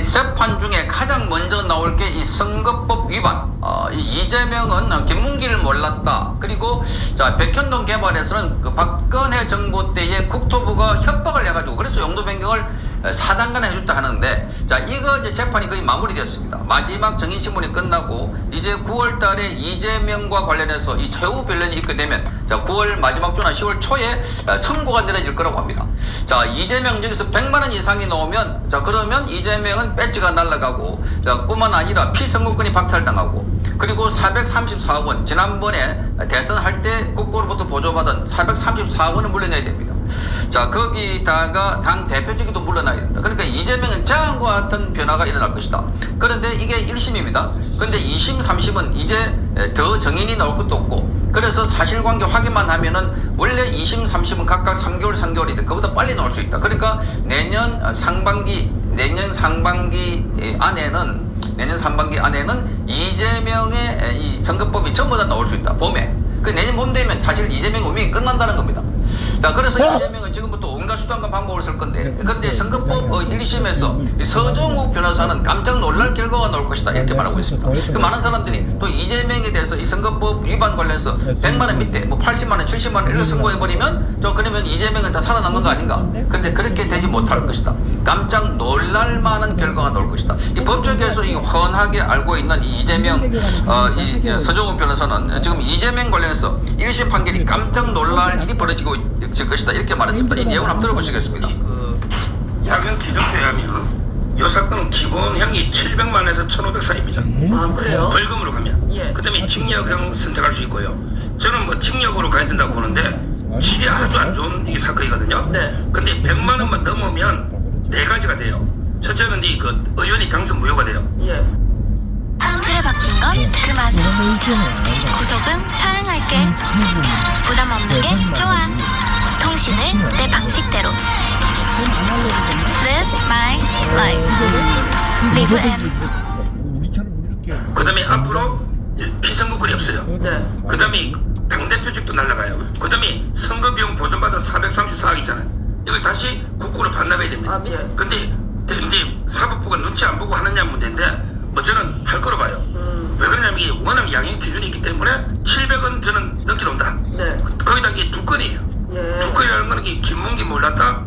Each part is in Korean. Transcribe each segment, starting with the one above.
재판 중에 가장 먼저 나올 게 이 선거법 위반. 이 이재명은 김문기를 몰랐다. 그리고 자 백현동 개발에서는 그 박근혜 정부 때에 국토부가 협박을 해가지고 그래서 용도 변경을 4단간에 해줬다 하는데 자 이거 이제 재판이 거의 마무리됐습니다. 마지막 정인신문이 끝나고 이제 9월달에 이재명과 관련해서 이 최후 변론이 있게 되면 자 9월 마지막 주나 10월 초에 선고가 내려질 거라고 합니다. 자 이재명 여기서 100만 원 이상이 나오면 자 그러면 이재명은 배지가 날아가고 자 뿐만 아니라 피선거권이 박탈당하고 그리고 434억 원 지난번에 대선할 때 국고로부터 보조받은 434억 원을 물려내야 됩니다. 자 거기다가 당 대표직도 물러나야 된다. 그러니까 이재명은 저항과 같은 변화가 일어날 것이다. 그런데 이게 1심입니다. 그런데 2심, 3심은 이제 더 정인이 나올 것도 없고 그래서 사실관계 확인만 하면은 원래 2심, 3심은 각각 3개월, 3개월인데 그보다 빨리 나올 수 있다. 그러니까 내년 상반기 안에는 이재명의 이 선거법이 전부 다 나올 수 있다. 봄에. 그 내년 봄 되면 사실 이재명 운명이 끝난다는 겁니다. 자, 그래서 이재명은 지금부터 온갖 수단과 방법을 쓸 건데, 그런데 선거법 1심에서 서정욱 변호사는 깜짝 놀랄 결과가 나올 것이다. 이렇게 말하고 있습니다. 그 많은 사람들이 또 이재명에 대해서 이 선거법 위반 관련해서 100만 원 밑에, 뭐 80만 원, 70만 원 이렇게 선고해버리면, 그러면 이재명은 다 살아남는 거 아닌가? 그런데 그렇게 되지 못할 것이다. 깜짝 놀랄 만한 결과가 나올 것이다. 이 법조계에서 이 훤하게 알고 있는 이 이재명, 이 서정욱 변호사는 지금 이재명 관련해서 1심 판결이 깜짝 놀랄 일이 벌어지고 있을 것이다. 이렇게 말했습니다. 이 내용을 한번 들어보시겠습니다. 야경 기존표에 하면 이 사건은 기본형이 700만 원에서 1,500 사이입니다. 아 그래요? 벌금으로 가면. 예. 그다음에 징역형 선택할 수 있고요. 저는 뭐 징역으로 가야 된다고 보는데 질이 아주 안 좋은 이 사건이거든요. 네. 근데 100만 원만 넘으면 네 가지가 돼요. 첫째는 그 의원이 당선 무효가 돼요. 예. 틀에 박힌 건 그만. 구속은 사양할게. 부담 없는 게 좋아. 통신을 내 방식대로. Live my life. Live M. 그다음에 앞으로 피선거권이 없어요. 네. 그다음에 당대표직도 날라가요. 그다음에 선거비용 보전받은 434억 있잖아요. 이걸 다시 국고로 반납해야 됩니다. 아, 예. 근데 이제 사법부가 눈치 안 보고 하느냐 문제인데 뭐 저는 할 거로 봐요. 왜 그러냐면 이게 워낙 양형 기준이 있기 때문에 700원 저는 넘게 논다. 네. 거기다 이게 두 건이에요. 예. 두 건이라는 거는 이게 김문기 몰랐다.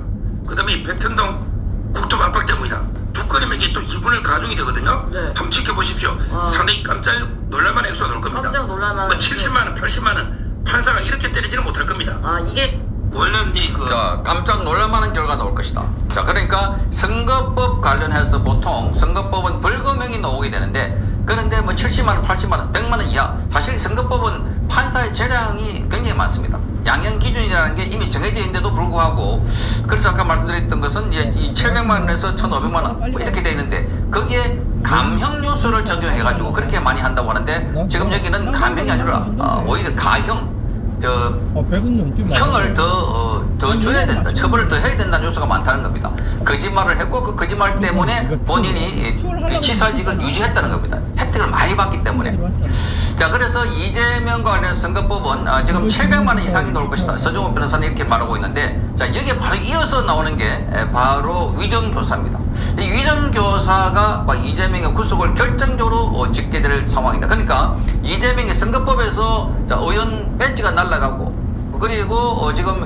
그다음에 백현동 국토부 압박 때문이다. 두 건이면 이게 또 2분을 가중이 되거든요. 네. 한번 지켜보십시오. 상당히 깜짝 놀랄만한 액수가 나올 겁니다. 깜짝 놀랄만한 뭐 70만 원, 80만 원 판사가 이렇게 때리지는 못할 겁니다. 아 이게 원래는 자, 깜짝 놀랄만한 결과가 나올 것이다. 자, 그러니까 선거법 관련해서 보통 선거법은 벌금형이 나오게 되는데 그런데 뭐 70만 원, 80만 원, 100만 원 이하 사실 선거법은 판사의 재량이 굉장히 많습니다. 양형 기준이라는 게 이미 정해져 있는데도 불구하고 그래서 아까 말씀드렸던 것은 이 700만 원에서 1,500만 원 뭐 이렇게 돼 있는데 거기에 감형 요소를 적용해가지고 그렇게 많이 한다고 하는데 지금 여기는 감형이 아니라 오히려 가형 형을 더 줘야 된다. 처벌을 더 해야 된다는 요소가 많다는 겁니다. 거짓말을 했고 그 거짓말 때문에 본인이 지사직을 유지했다는 겁니다. 혜택을 많이 받기 때문에. 자, 그래서 이재명과 관련해서 선거법은 지금 700만 원 이상이 나올 것이다. 서정욱 변호사는 이렇게 말하고 있는데 자, 여기에 바로 이어서 나오는 게 바로 위정교사입니다. 이 위정교사가 이재명의 구속을 결정적으로 짓게 될 상황이다. 그러니까 이재명의 선거법에서 의원 배지가 날아가고 그리고 지금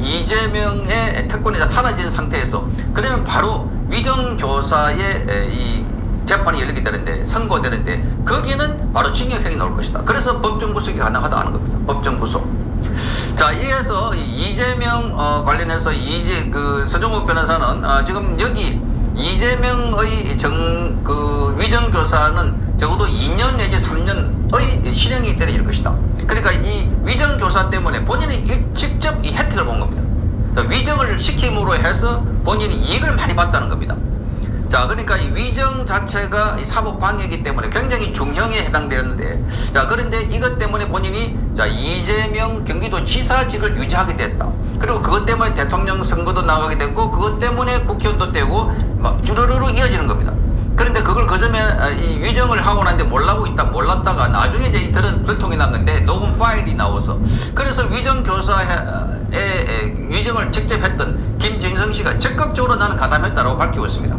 이재명의 특권이 사라진 상태에서 그러면 바로 위정교사의 이 재판이 열리게 되는데 선고되는데 거기는 바로 징역형이 나올 것이다. 그래서 법정 구속이 가능하다 하는 겁니다. 법정 구속. 자, 이래서 이재명 관련해서 서정욱 변호사는 지금 여기 이재명의 위정교사는 적어도 2년 내지 3년의 실형이 때려질 것이다. 그러니까 이 위정교사 때문에 본인이 직접 이 혜택을 본 겁니다. 위정을 시킴으로 해서 본인이 이익을 많이 봤다는 겁니다. 자, 그러니까 이 위정 자체가 이 사법 방해이기 때문에 굉장히 중형에 해당되는데, 자, 그런데 이것 때문에 본인이 이재명 경기도 지사직을 유지하게 됐다. 그리고 그것 때문에 대통령 선거도 나가게 됐고, 그것 때문에 국회의원도 되고, 막 주르르르 이어지는 겁니다. 그런데 그걸 그전에 이 위정을 하고 났는데 몰랐다가 나중에 이제 들통이 난 건데 녹음 파일이 나와서 그래서 위정을 직접 했던 김진성 씨가 적극적으로 나는 가담했다라고 밝히고 있습니다.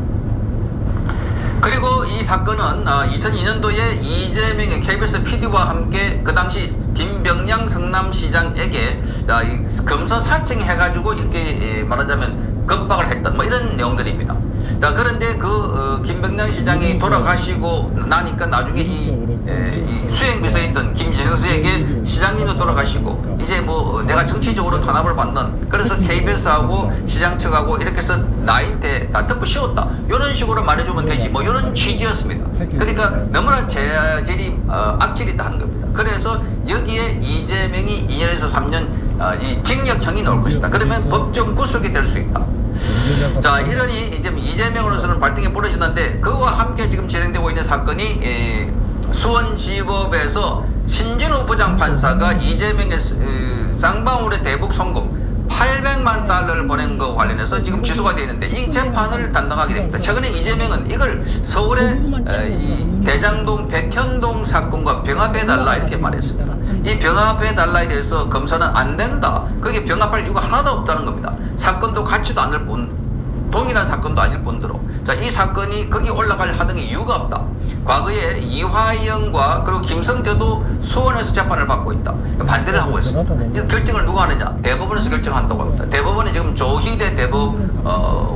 그리고 이 사건은 2002년도에 이재명의 KBS PD와 함께 그 당시 김병량 성남시장에게 검사 사칭해가지고 이렇게 말하자면 겁박을 했던 뭐 이런 내용들입니다. 자, 그런데 김병량 시장이 돌아가시고 나니까 나중에 이 수행비서에 있던 김재성씨에게 시장님도 돌아가시고 이제 뭐 내가 정치적으로 탄압을 받는, 그래서 KBS하고 시장 측하고 이렇게 해서 나한테 다 덮어 씌웠다, 이런 식으로 말해주면 되지, 뭐 이런 취지였습니다. 그러니까 너무나 재질이 악질이다 하는 겁니다. 그래서 여기에 이재명이 2년에서 3년 이 징역형이 나올 것이다. 그러면 법정 구속이 될 수 있다. 자, 이러니 이제 이재명으로서는 발등에 부러지는데, 그와 함께 지금 진행되고 있는 사건이 수원지법에서 신진우 부장판사가 이재명의 쌍방울의 대북 송금 800만 달러를 보낸 거 관련해서 지금 기소가 되어 있는데, 이 재판을 담당하게 됩니다. 최근에 이재명은 이걸 서울의 이 대장동 백현동 사건과 병합해달라 이렇게 말했습니다. 이 병합해달라에 대해서 검사는 안 된다, 그게 병합할 이유가 하나도 없다는 겁니다. 사건도 같이도 않을 뿐, 동일한 사건도 아닐 뿐더러, 자, 이 사건이 거기 올라갈 하등의 이유가 없다. 과거에 이화영과 그리고 김성태도 수원에서 재판을 받고 있다. 반대를 하고 있습니다. 이 결정을 누가 하느냐? 대법원에서 결정한다고 합니다. 대법원이 지금 조희대 대법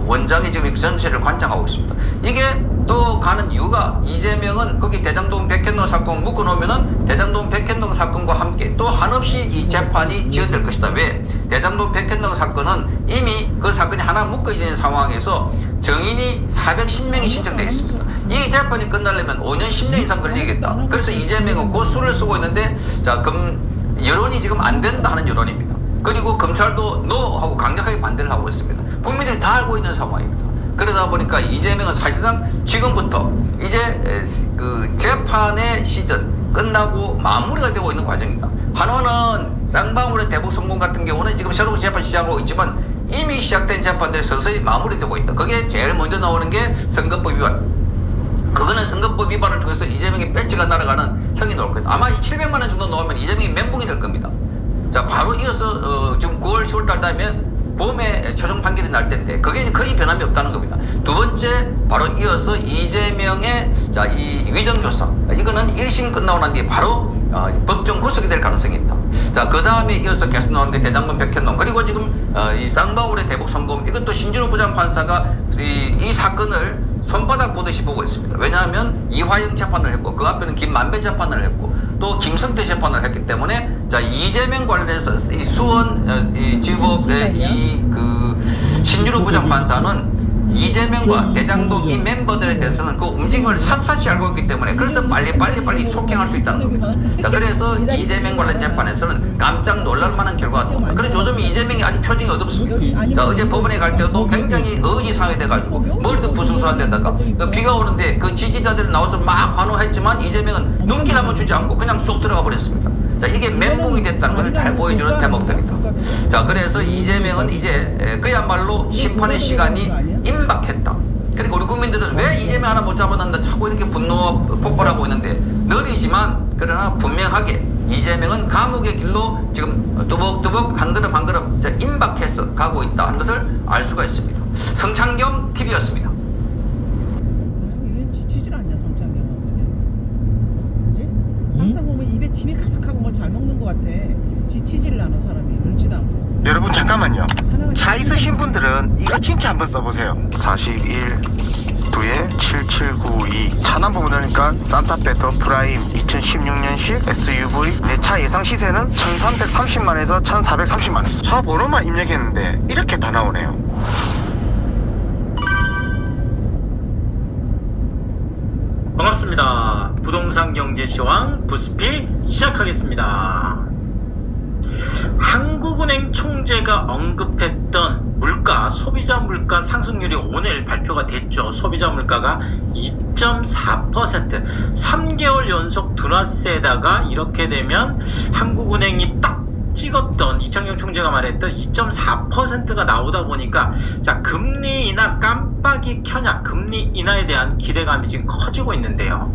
원장이 지금 이 전체를 관장하고 있습니다. 이게 또 가는 이유가, 이재명은 거기 대장동 백현동 사건 묶어놓으면은 대장동 백현동 사건과 함께 또 한없이 이 재판이 지연될 것이다. 왜? 대장동 백현동 사건은 이미 그 사건이 하나 묶어있는 상황에서 정인이 410명이 신청되어 있습니다. 이 재판이 끝나려면 5년 10년 이상 걸리겠다. 그래서 이재명은 그 수를 쓰고 있는데, 자, 여론이 지금 안 된다 하는 여론입니다. 그리고 검찰도 NO 하고 강력하게 반대를 하고 있습니다. 국민들이 다 알고 있는 상황입니다. 그러다 보니까 이재명은 사실상 지금부터 이제 그 재판의 시즌 끝나고 마무리가 되고 있는 과정입니다. 한원은 쌍방울의 대북 성공 같은 경우는 지금 새로운 재판 시작하고 있지만 이미 시작된 재판들이 서서히 마무리되고 있다. 그게 제일 먼저 나오는 게 선거법 위반. 그거는 선거법 위반을 통해서 이재명의 배지가 날아가는 형이 나올 거예요. 아마 이 700만 원 정도 나오면 이재명이 멘붕이 될 겁니다. 자, 바로 이어서 지금 9월 10월 달 되면 봄에 최종 판결이 날 텐데 그게 거의 변함이 없다는 겁니다. 두 번째, 바로 이어서 이재명의 이 위정교사, 이거는 1심 끝나고 난 뒤에 바로 법정 구속이 될 가능성이 있다. 자, 그 다음에 이어서 계속 나오는데 대장동 백현동, 그리고 지금 이 쌍방울의 대북 송금, 이것도 신진우 부장판사가 이 사건을 손바닥 보듯이 보고 있습니다. 왜냐하면 이화영 재판을 했고 그 앞에는 김만배 재판을 했고 또 김성태 재판을 했기 때문에, 자, 이재명 관련해서 이 수원 이 지법의 신진우 부장판사는 이재명과 대장동 이 멤버들에 대해서는 그 움직임을 샅샅이 알고 있기 때문에, 그래서 빨리 속행할 수 있다는 겁니다. 자, 그래서 이재명 관련 재판에서는 깜짝 놀랄 만한 결과가 나옵니다. 그래서 요즘 이재명이 아주 표정이 어둡습니다. 자, 어제 법원에 갈 때도 굉장히 의기상이 돼가지고 머리도 부스스한 데다가 비가 오는데 그 지지자들이 나와서 막 환호했지만 이재명은 눈길 한번 주지 않고 그냥 쏙 들어가 버렸습니다. 자, 이게 멘붕이 됐다는 걸 잘 보여주는 대목들이다. 자, 그래서 이재명은 이제 그야말로 심판의 시간이 임박했다. 그러니까 우리 국민들은 왜 이재명 하나 못 잡아낸다 자꾸 이렇게 분노 폭발하고 있는데, 느리지만 그러나 분명하게 이재명은 감옥의 길로 지금 뚜벅뚜벅 한 걸음 한 걸음 임박해서 가고 있다 하는 것을 알 수가 있습니다. 성창경 TV였습니다. 이게 지치질 않냐, 성창경은 어떻게? 그지? 항상 보면 입에 침이 가득하고 뭘 잘 먹는 것 같아. 지치질 않아, 사람이. 늙지도 않고. 여러분 잠깐만요. 차 있으신 분들은 이거 진짜 한번 써보세요. 41 2에 7792 차남 보고 나니까 산타페 더 프라임 2016년식 SUV 내 차 예상 시세는 1330만에서 1430만원. 차 번호만 입력했는데 이렇게 다 나오네요. 반갑습니다. 부동산 경제시황 부스피 시작하겠습니다. 한국은행 총재가 언급했던 물가, 소비자 물가 상승률이 오늘 발표가 됐죠. 소비자 물가가 2.4%, 3개월 연속 드라스에다가 이렇게 되면 한국은행이 딱 찍었던 이창용 총재가 말했던 2.4%가 나오다 보니까, 자, 금리 인하 깜빡이 켜냐, 금리 인하에 대한 기대감이 지금 커지고 있는데요.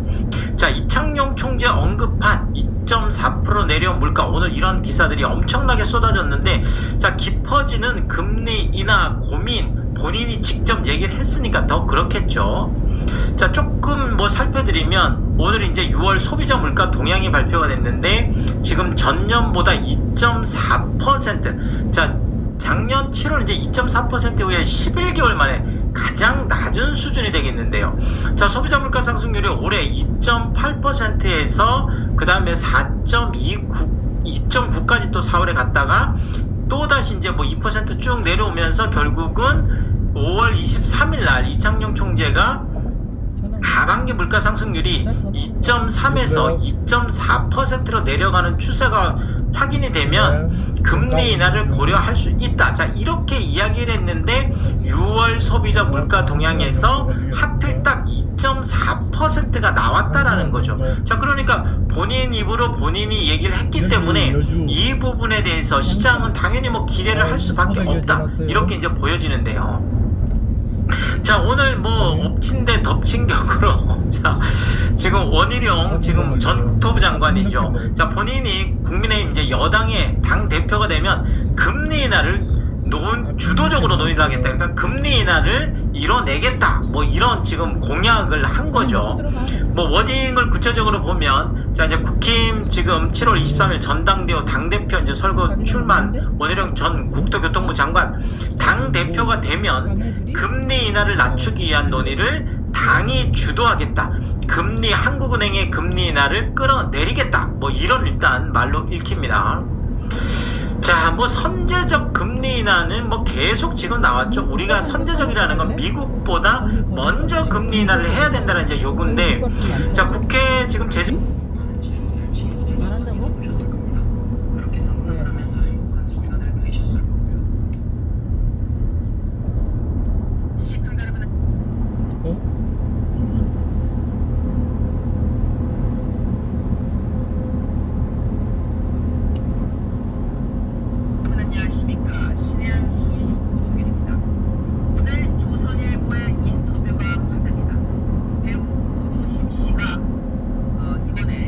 자, 이창용 총재 언급한 2.4% 내려온 물가, 오늘 이런 기사들이 엄청나게 쏟아졌는데, 자, 깊어지는 금리 인하 고민 본인이 직접 얘기를 했으니까 더 그렇겠죠. 자, 조금 뭐 살펴드리면 오늘 이제 6월 소비자 물가 동향이 발표가 됐는데 지금 전년보다 2.4%. 자, 작년 7월 이제 2.4% 후에 11개월 만에 가장 낮은 수준이 되겠는데요. 자, 소비자 물가 상승률이 올해 2.8%에서 그 다음에 2.9까지 또 4월에 갔다가 또 다시 이제 뭐 2% 쭉 내려오면서 결국은 5월 23일 날 이창용 총재가 하반기 물가 상승률이 2.3에서 2.4%로 내려가는 추세가 확인이 되면 금리 인하를 고려할 수 있다. 자, 이렇게 이야기를 했는데 6월 소비자 물가 동향에서 하필 딱 2.4%가 나왔다라는 거죠. 자, 그러니까 본인 입으로 본인이 얘기를 했기 때문에 이 부분에 대해서 시장은 당연히 뭐 기대를 할 수밖에 없다. 이렇게 이제 보여지는데요. 자, 오늘 뭐 엎친 데 덮친 격으로 자, 지금 원희룡 지금 전 국토부 장관이죠. 자, 본인이 국민의힘 이제 여당의 당 대표가 되면 금리 인하를 주도적으로 논의를 하겠다. 그러니까 금리 인하를 이뤄내겠다. 뭐 이런 지금 공약을 한 거죠. 뭐 워딩을 구체적으로 보면 자, 이제 국힘 지금 7월 23일 전당대회 당대표 이제 설거 출마한 원희룡 전 국토교통부 장관 당대표가 되면 금리 인하를 낮추기 위한 논의를 당이 주도하겠다. 한국은행의 금리 인하를 끌어내리겠다. 뭐 이런 일단 말로 읽힙니다. 자, 뭐 선제적 금리 인하는 뭐 계속 지금 나왔죠. 우리가 선제적이라는 건 미국보다 먼저 금리 인하를 해야 된다는 이제 요구인데, 자, 국회 지금 제재 안 한다고? 그렇게 상상을 하면서 행복한 순간을 보내셨을 거고요. 시청자 여러분, 안녕하십니까. 신의 한수 구독길입니다. 오늘 조선일보의 인터뷰가 화제입니다. 배우 고도심 씨가 이번에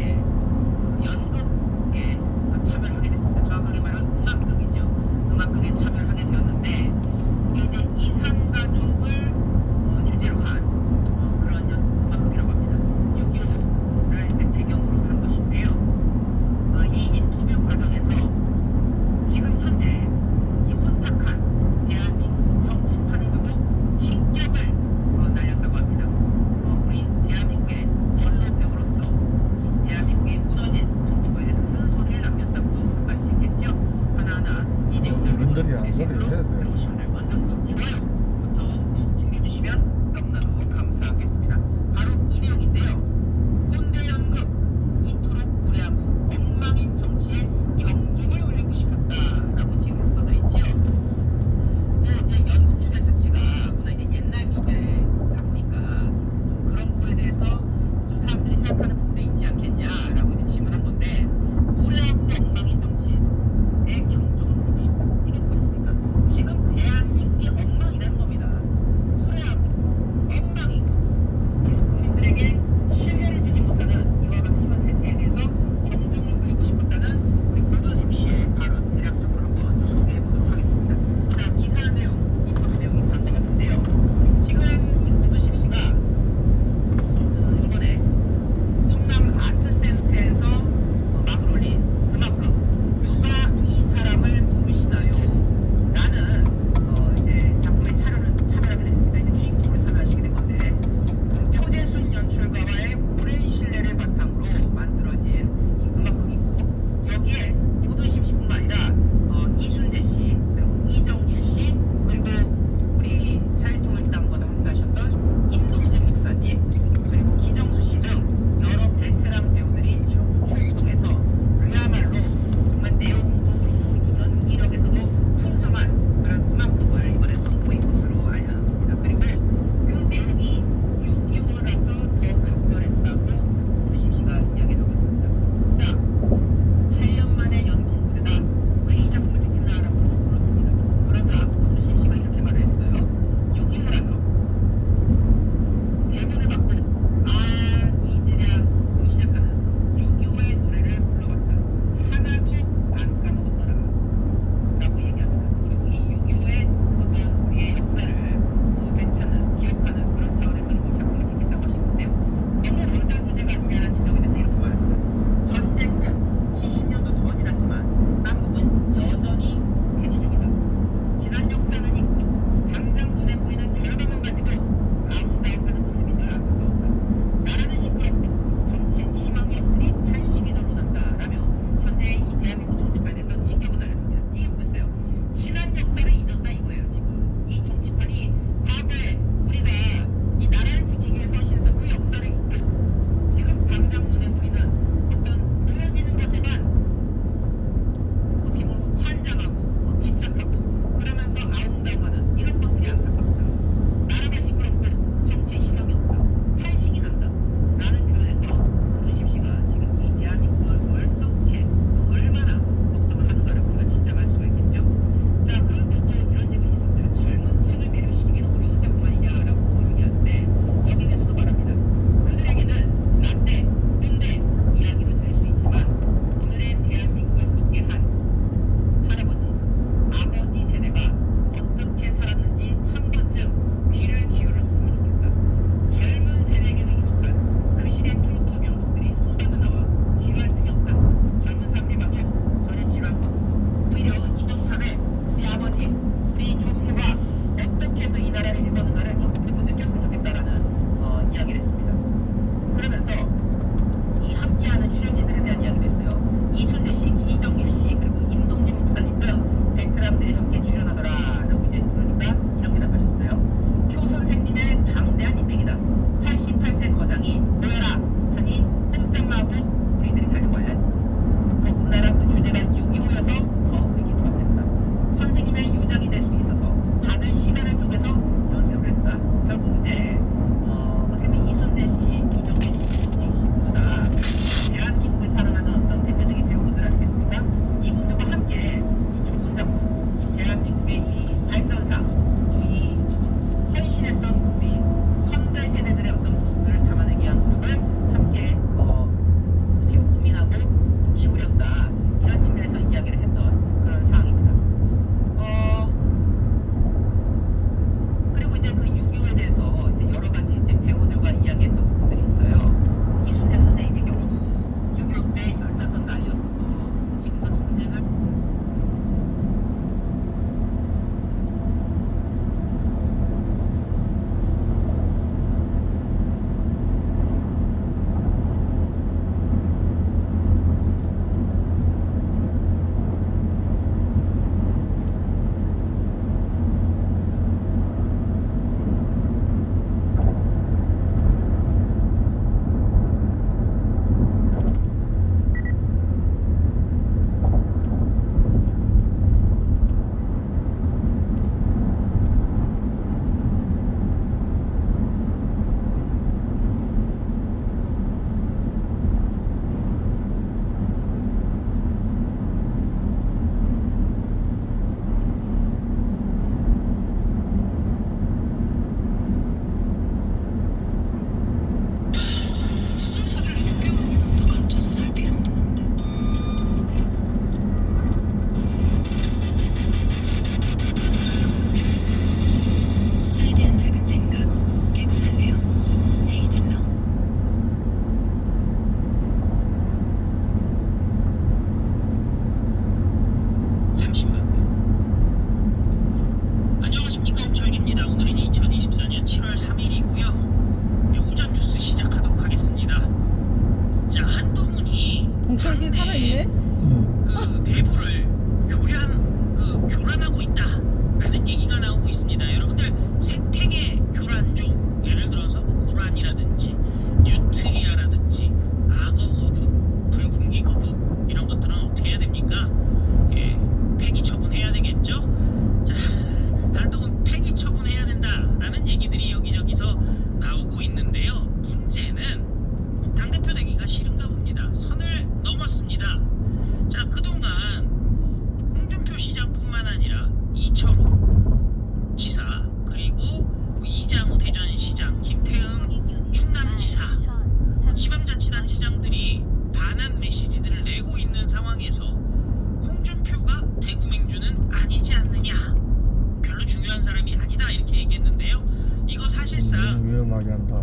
위험하게 한다.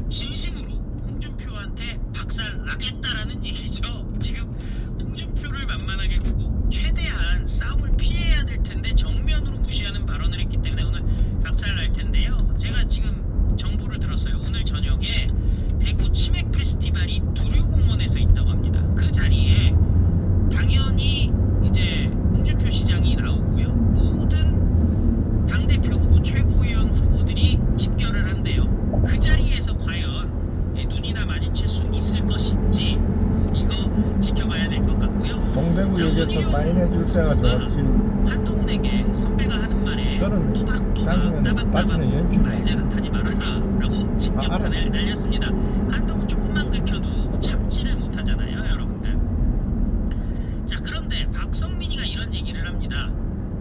진심으로 홍준표한테 박살 나겠다라는 얘기죠. 지금 홍준표를 만만하게 보고 최대한 싸움을 피해야 될 텐데 정면으로 무시하는 발언을 했기 때문에 오늘 박살 날 텐데요. 제가 지금 정보를 들었어요. 오늘 저녁에 대구 치맥 페스티벌이 두류공원에서 있다고 합니다. 그 자리에 당연히 이제 홍준표 시장이 나오고요. 모든 당대표 후보, 최고위원 후보들이 집결을 한대요. 그 자리에서 과연 눈이나 마주칠 수 있을 것인지 이거 지켜봐야 될 것 같고요. 동대구역에서 사인해줄 때가 좋지. 한동훈에게 선배가 하는 말에 그런 또박또박 다시는 연출 말대는 타지 말아라 라고 직격탄을 날렸습니다. 한동훈 조금만 긁혀도 참지를 못하잖아요, 여러분들. 자, 그런데 박성민이가 이런 얘기를 합니다.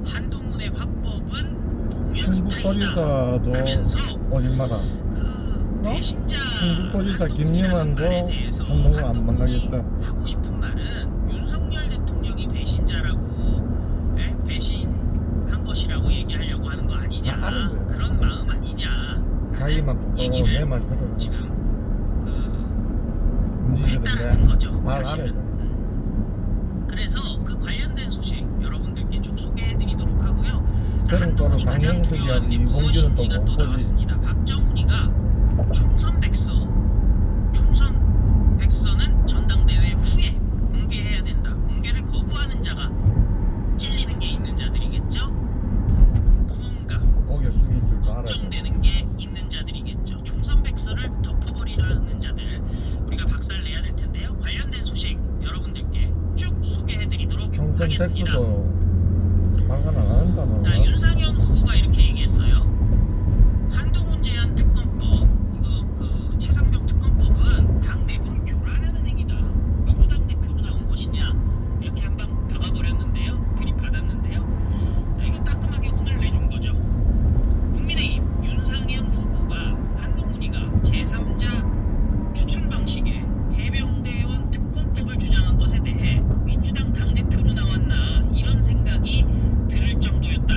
한동훈의 화법은 노무현 스타일이다 충북도지사도 하면서 오지 마라. 그 배신자 충북도지사 김영환도 한동훈 안 만나겠다. 하고 싶은 말은 윤석열 대통령이 배신자라고, 배신한 것이라고 얘기하려고 하는 거 아니냐, 알았네. 그런 마음 아니냐 자기만 똑바로 얘기를 내 말 들어. 지금 니들은 했다는 거죠, 말 사실은. 안 해. 그래서 그 관련된 소식 여러분들께 쭉 소개해드리도록 하고요. 자, 그럼 또는 한동훈이 가장 강영석이하고 두려워하는 게 이봉규는 또 무엇인지가 또 못 보지. 나왔습니다. 박정훈이가 총선 백서는 전당대회 후에 공개해야 된다. 공개를 거부하는 자가 찔리는 게 있는 자들이겠죠. 무언가 고개 숙일 줄도 알아야 돼. 걱정되는 게 있는 자들이겠죠. 총선 백서를 덮어버리려는 자들, 우리가 박살 내야 될 텐데요. 관련된 소식 여러분들께 쭉 소개해드리도록 총선 하겠습니다. 백수도 발간 안 한다는 자, 윤상현 후보가 이렇게 얘기했어요. 한동훈 제안 특검법, 이거 그 최상병 특검법은 당 내부를 교란하는 행위다. 민주당 대표로 나온 것이냐, 이렇게 한 방 박아버렸는데요. 들이받았는데요. 자, 이거 따끔하게 혼을 내준 거죠. 국민의힘 윤상현 후보가 한동훈이가 제3자 추천 방식의 해병대원 특검법을 주장한 것에 대해 민주당 당대표로 나왔나 이런 생각이 들을 정도였다.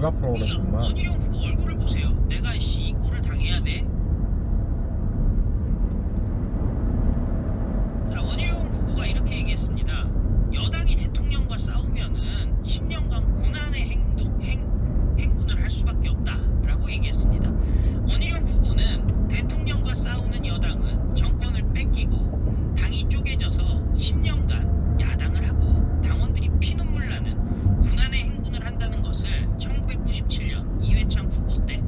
육아 프로그램이구만. 원희룡 후보 얼굴을 보세요. 내가 이 꼴을 당해야 돼? 자, 원희룡 후보가 이렇게 얘기했습니다. 여당이 대통령과 싸우면은 10년간 고난의 행군을 할 수밖에 없다라고 얘기했습니다. 원희룡 후보는 대통령과 싸우는 여당은 정권을 뺏기고 당이 쪼개져서 10년간 야당을 하고 당원들이 피눈물 나는 고난의 행군을 한다는 것을 1997년 이회창 후보 때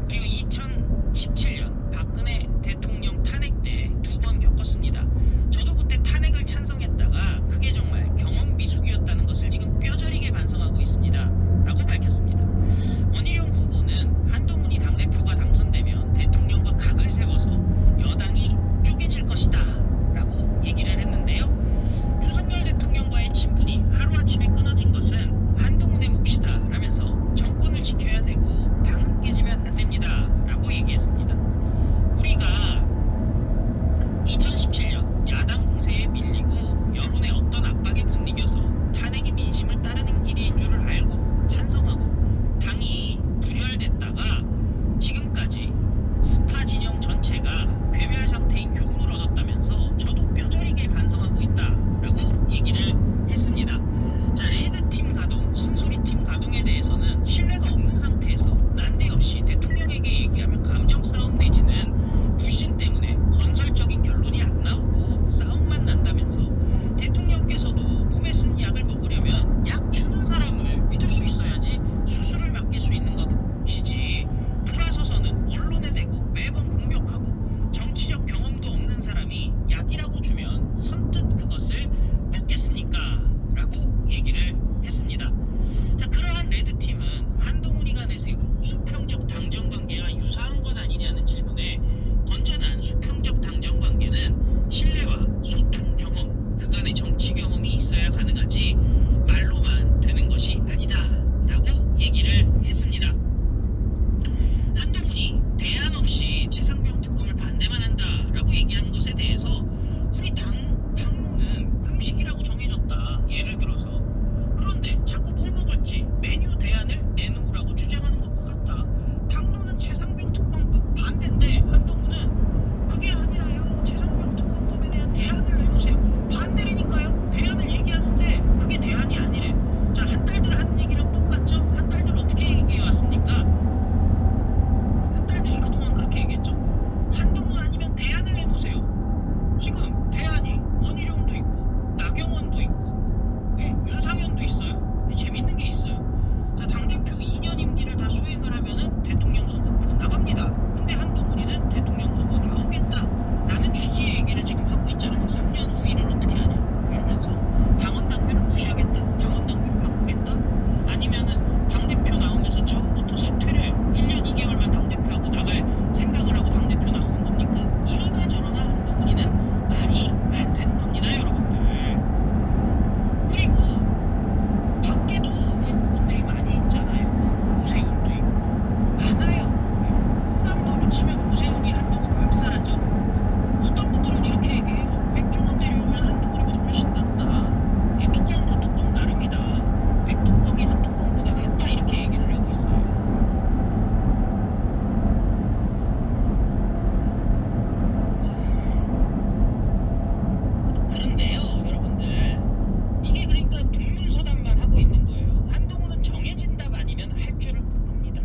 그리고 2017년 박근혜 대통령 탄핵 때 두 번 겪었습니다. 저도 그때 탄핵을 찬성했다가 그게 정말 경험 미숙이었다는 것을 지금 뼈저리게 반성하고 있습니다. 라고 밝혔습니다. 원희룡 후보는 한동훈이 당대표가 당선되면 대통령과 각을 세워서 여당이 쪼개질 것이다 라고 얘기를 했는데요. 윤석열 대통령과의 친분이 하루아침에 끊어진 것은 한동훈의 몫이다 라면서 정권을 지켜야 되고 당은 깨지면 안 됩니다 라고 얘기했습니다. 우리가 2017년 야당 공세에 밀리고 여론의 어떤 압박에 못 이겨서 탄핵이 민심을 따르는 길인 줄을 알고 찬성하고 당이 분열됐다가 지금까지 우파 진영 전체가 괴멸 상태인 교훈을 얻었다면서 저도 뼈저리게 반성하고 있다라고 얘기를 했습니다. 자, 레드팀 가동, 순소리팀 가동에 대해서는 신뢰가 없는 상태에서 난데없이 대통령에게 얘기하면 감정 싸움 내지는 불신 때문에 건설적인 결론이 안 나오고 싸움만 난다면서 대통령께서도 몸에 쓴 약을 먹으려면 약 주는 사람을 믿을 수 있어야지 수술을 맡길 수 있는 것이지 돌아서서는 언론에 대고 매번 공격하고 정치적 경험도 없는 사람이 약이라고 주면 선뜻 그것을 먹겠습니까? 라고 얘기를 했습니다. 자, 그러한 레드팀은 한동훈이가 내세운 수평적 당정관계와 유사한 것 아니냐는 질문에 건전한 수평적 당정관계는 신뢰와 소통 경험, 그간의 정치 경험이 있어야 가능하지 말로만 되는 것이 아니다 라고 얘기를 했습니다. 한동훈이 대안 없이 최상병 특검을 반대만 한다라고 얘기하는 것에 대해서 우리 당론은 금식이라고 정해졌다. 예를 들어서 그런데 자꾸 뭘 먹을지 메뉴 대안을 내놓으라고 주장하는 것과 같다. 당론은 최상병 특검법 반대인데 한동훈은 그게 아니라요. 최상병 특검법에 대한 대안을 내놓으세요. 반대라니까요. 대안을 얘기하는데 그게 대안이 아니래. 자, 한딸들 하는 얘기랑 똑같죠? 한딸들 어떻게 얘기해왔습니까? 한딸들이 그동안 그렇게 얘기했죠. 한동훈 아니면 대안을 내놓으세요. 지금 대안이 원희룡도 있고 나경원도 있고 윤상현도 있어요. 재밌는 게 있어요. 자, 당대표 2년 임기를 다 수행을 하면은 대통령 선거가 나갑니다. 근데 한동훈이는 대통령 선거 나오겠다라는 취지의 얘기를 지금 하고 있잖아요. 3년 후 일을 어떻게 하냐 이러면서 당원 당규를 무시하겠다, 당원 당규를 바꾸겠다, 아니면은 당대표 나오면서 처음부터 사퇴를 1년 2개월만 당대표하고 나갈 생각을 하고 당대표 나오는 겁니까? 이러나 저러나 한동훈이는 말이 안 되는 겁니다, 여러분들. 그리고 밖에도 후보군들이 많이 있잖아요. 오세훈도 있고 많아요. 호감도로 치면 오세훈이 한동훈 압살하죠. 어떤 분들은 이렇게 얘기해요. 백종원 내려오면 한동훈이보다 훨씬 낫다. 뚜껑도 뚜껑 나름이다. 백뚜껑이 한 뚜껑보다 낫다. 이렇게 얘기를 하고 있어요. 그런데요, 여러분들, 이게 그러니까 동문서답만 하고 있는 거예요. 한동훈은 정해진 답 아니면 할 줄을 모릅니다.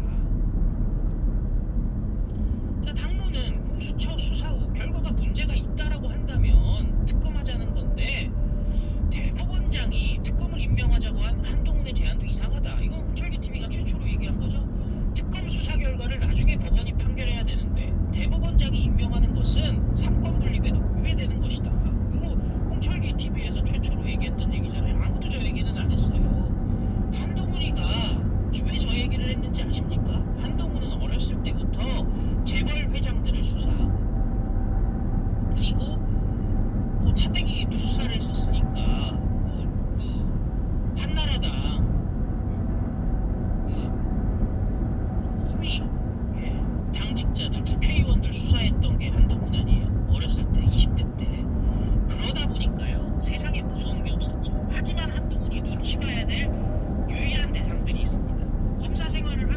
자, 당론은 공수처 수사 후 결과가 문제가 있다라고 한다면 특검하자는 건데 대법원장이 특검을 임명하자고 한 한동훈의 제안도 이상하다. 이건 홍철기 TV가 최초로 얘기한 거죠. 특검 수사 결과를 나중에 법원이 판결해야 되는데 대법원장이 임명하는 것은 삼권 분립에도 위배되는 것이다. 이거 홍철기 TV에서 최초로 얘기했던 얘기잖아요. 아무도 저 얘기는 안 했어요. 한동훈이가 왜 저 얘기를 했는지 아십니까? 한동훈은 어렸을 때부터 재벌 회장들을 수사하고 그리고 뭐 차떼기 수사를 했었으니까 그 한나라당 그 후위 당직자들 국회의원들 수사했던 게 한동훈 아니에요? 어렸을 때 20대 때. 그러다 보니까요 세상에 무서운 게 없었죠. 하지만 한동훈이 눈치 봐야 될 유일한 대상들이 있습니다. 검사 생활을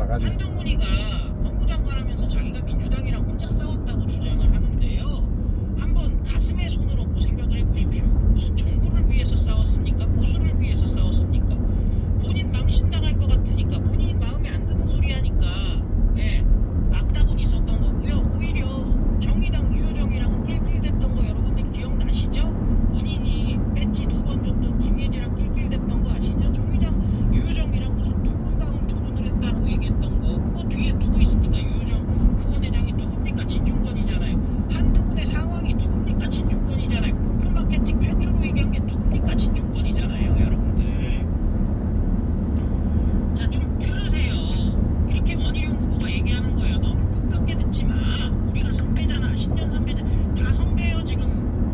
나가지. 한동훈이가 법무장관 하면서 자기가 민주당이랑 혼자 싸웠다고 주장을 하는데요. 한번 가슴에 손을 얹고 생각을 해보십시오. 무슨 정부를 위해서 싸웠습니까? 보수를 위해서 싸웠습니까? 본인 망신당할 것 같으니까, 본인 마음에 안 드는 소리 하니까 악당은 있었던 거고요. 오히려 정의당 유효정이랑은 낄낄댔던 거 여러분들 기억나시죠? 본인이 배지 2번 줬던 김예지랑 낄낄댔던 거 아시죠? 정의당 유효정이랑 무슨 토론다운 토론을 했다고 얘기했던 거. 그거 뒤에 누구 있습니까? 유효정 후원회장이 누굽니까? 진중권이잖아요. 한동훈의 상황이 누굽니까? 진중권이잖아요. 공표 마케팅 최초로 얘기한 게 누굽니까? 진중권이잖아요, 여러분들. 자, 좀 들으세요. 이렇게 원희룡 후보가 얘기하는 거예요. 너무 가깝게 듣지 마. 우리가 선배잖아. 10년 선배잖아. 다 선배예요, 지금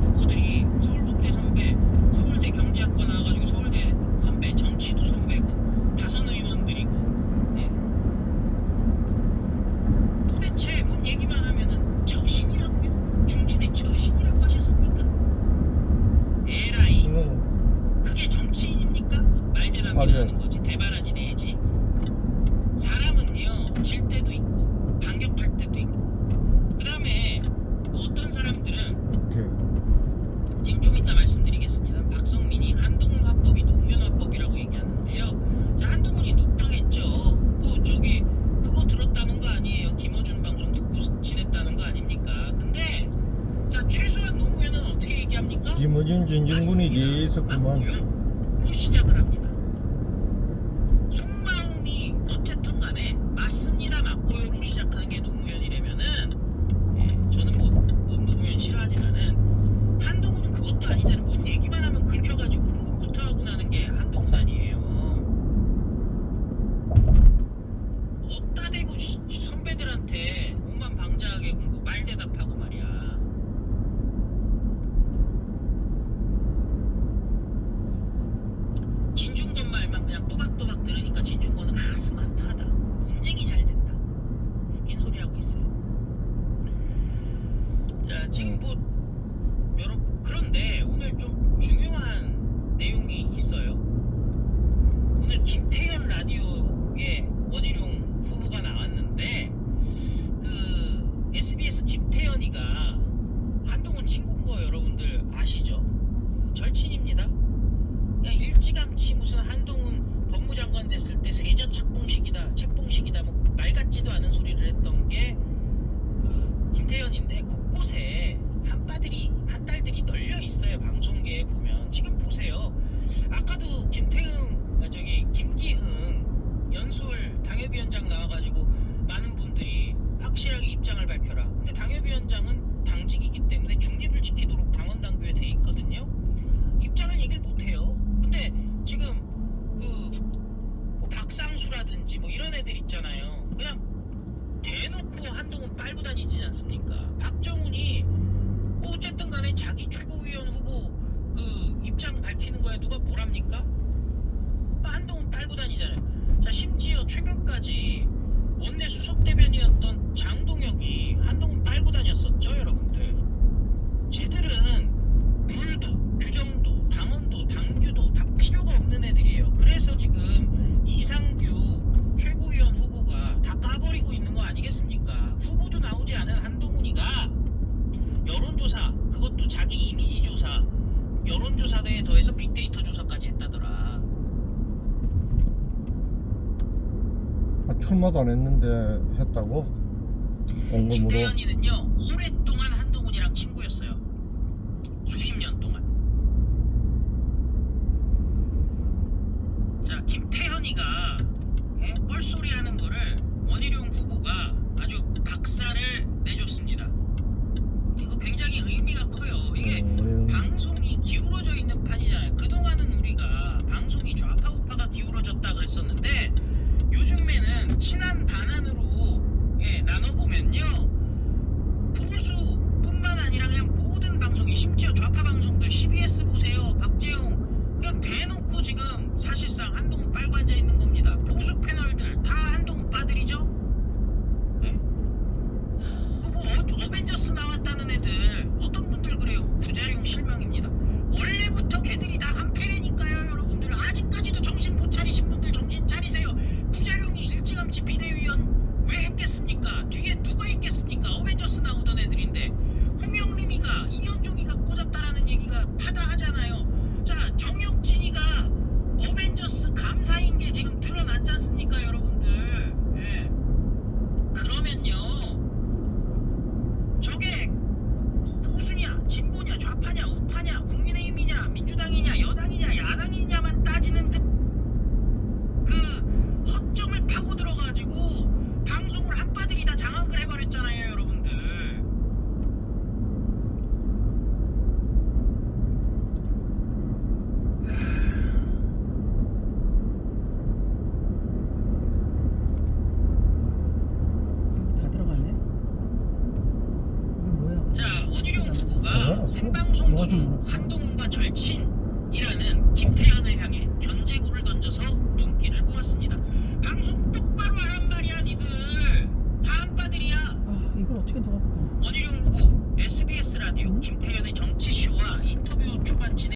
후보들이. 서울법대 선배, 서울대 경제학과 나와가지고 서울대 선배, 정치도 선배고, 다선 의원들이고. 예. 도대체 뭔 얘기만 하면은 저신이라고요? 중진의 저신이라고 하셨습니까? 에라이. 그게 정치인입니까? 말대답이라는 거지. 대바라지 내지. 사람은요, 질 때도 있고 반격할 때도 있고. 그 다음에 어떤 사람들은 지금 좀 이따 말씀드리겠습니다. 박성민이 한동훈 화법이 노무현 화법이라고 얘기하는데요. 자, 한동훈이 녹당했죠. 뭐 저기 그거 들었다는 거 아니에요. 김어준 방송 듣고 지냈다는 거 아닙니까? 근데 자, 최소한 노무현은 어떻게 얘기합니까? 김어준 진중군이지 있었구만. 맞고요. 로 시작을 합니다. 속마음이 어쨌든 간에 맞습니다, 맞고요로 시작하는 게 노무현이라면은, 저는 뭐 노무현 싫어하지만은 한동훈은 그것도 아니잖아요. 뭔 얘기만 하면 긁혀가지고 흥분부터 하고 나는 게 한동훈 아니에요. 어따 대고 선배들한테 오만 방자하게 굴고 말대답하고 말이야. 진중권 말만 그냥 또박또박 들으니까 진중권은 스마트하다, 논쟁이 잘 된다, 웃긴 소리 하고 있어요. 자, 지금 뭐 그런데 오늘 좀 중요한 내용이 있어요. 오늘 김태현 라디오에 원희룡 후보가 나왔는데, 그 SBS 김태현이가 한동훈 친구인 거 여러분들 아시죠? 절친입니다. 그냥 일찌감치 무슨 한동훈 법무장관 됐을 때 세자 책봉식이다 뭐 말 같지도 않은 소리를 했던 게 그 김태현인데, 곳곳에 한딸들이 널려 있어요. 방송계에 보면 지금 보세요. 아까도 김기흥 연수월 당협위원장 나와가지고 많은 분들이 확실하게 입장을 밝혀라. 근데 당협위원장은 당직이기 때문에 중립을 지키도록 당원 당규에 돼 있거든요. 입장을 얘기를 못해요. 근데 지금 뭐 박상수라든지 뭐 이런 애들 있잖아요. 그냥 대놓고 한동훈 빨고 다니지 않습니까? 박정훈이 뭐 어쨌든 간에 자기 최고위원 후보 그 입장 밝히는 거에 누가 뭐랍니까? 한동훈 빨고 다니잖아요. 자, 심지어 최근까지 원내 수석대변이었던 장동혁이 한동훈 빨고 다녔었죠, 여러분들. 쟤들은 룰도 규정도 당원도 당규도 다 필요가 없는 애들이에요. 그래서 지금 이상규 최고위원 후보가 다 까버리고 있는 거 아니겠습니까? 후보도 나오지 않은 한동훈이가 여론조사, 그것도 자기 이미지 조사, 여론조사대에 더해서 빅데이터 조사까지 했다더라. 출마도 안 했는데 했다고? 원금으로? 김태현이는요, 오랫동안 한동훈이랑 친구였어요. 수십 년 동안. 자, 김태현이가 뻘소리 하는 거를 원희룡 후보가 아주 박살을 내줬습니다. 이거 굉장히 의미가 커요. 이게 방송이 기울어져 있는 판이잖아요. 그동안은 우리가 방송이 좌파 우파가 기울어졌다 그랬었는데, 요즘에는 친한 반환으로 나눠보면요, 보수뿐만 아니라 그냥 모든 방송이, 심지어 좌파 방송들 CBS 보세요. 박재용 그냥 대놓고 지금 사실상 한동훈 빨고 앉아 있는 겁니다. 보수 패널들 다 한동훈 빠들이죠. 네? 그뭐 어벤져스 나왔다는 애들 어떤 분들 그래요. 구자룡 실망입니다. 원래부터 걔들이 다 한패래니까요, 여러분들. 아직까지도 정신 못 차리신 분들 정신 차리세요. 구자룡이 일찌감치 비대위원 생방송 도중 한동훈과 절친이라는 김태현을 향해 견제구를 던져서 눈길을 모았습니다. 방송 똑바로 하란 말이야 니들. 다 한빠들이야. 아 이걸 어떻게 더 원희룡 후보 SBS 라디오 김태현의 정치쇼와 인터뷰 초반 진행